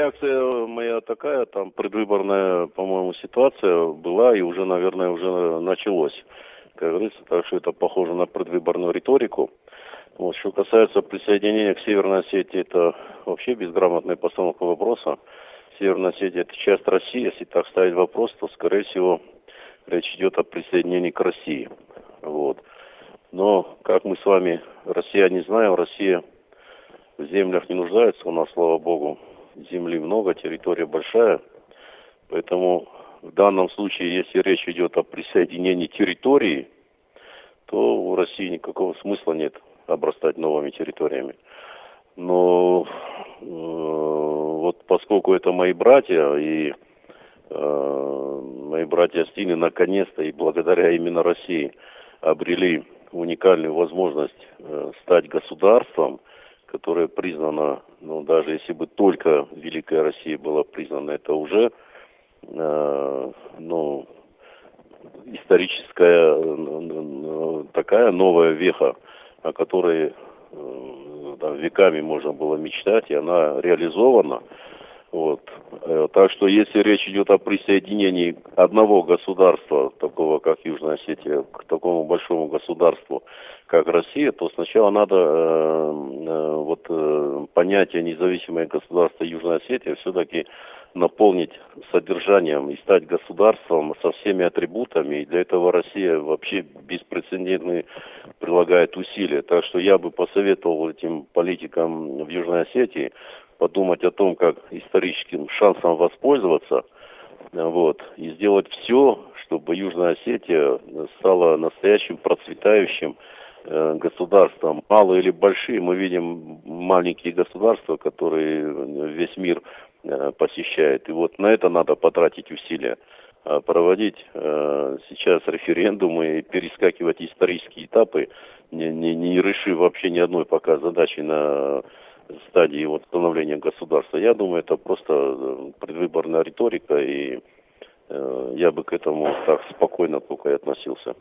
реакция моя такая, там предвыборная, по-моему, ситуация была и уже, наверное, уже началось. Как говорится, так что это похоже на предвыборную риторику. Вот, что касается присоединения к Северной Осетии, это вообще безграмотная постановка вопроса. Северная Осетия — это часть России. Если так ставить вопрос, то, скорее всего, речь идет о присоединении к России. Вот. Но, как мы с вами, россияне, знаем, Россия в землях не нуждается. У нас, слава богу, земли много, территория большая. Поэтому в данном случае, если речь идет о присоединении территории, то у России никакого смысла нет обрастать новыми территориями. Но вот поскольку это мои братья, и мои братья Стины наконец-то и благодаря именно России обрели уникальную возможность стать государством, которое признано, ну даже если бы только Великая Россия была признана, это уже ну, историческая такая новая веха, о которой там, веками можно было мечтать, и она реализована. Вот. Так что если речь идет о присоединении одного государства, такого как Южная Осетия, к такому большому государству, как Россия, то сначала надо понятие независимое государство Южной Осетии все-таки наполнить содержанием и стать государством со всеми атрибутами. И для этого Россия вообще беспрецедентно прилагает усилия. Так что я бы посоветовал этим политикам в Южной Осетии подумать о том, как историческим шансом воспользоваться, вот, и сделать все, чтобы Южная Осетия стала настоящим процветающим государством. Малые или большие, мы видим маленькие государства, которые весь мир посещает. И вот на это надо потратить усилия. Проводить сейчас референдумы и перескакивать исторические этапы, не решив вообще ни одной пока задачи на стадии вот становления государства. Я думаю, это просто предвыборная риторика, и я бы к этому так спокойно только и относился.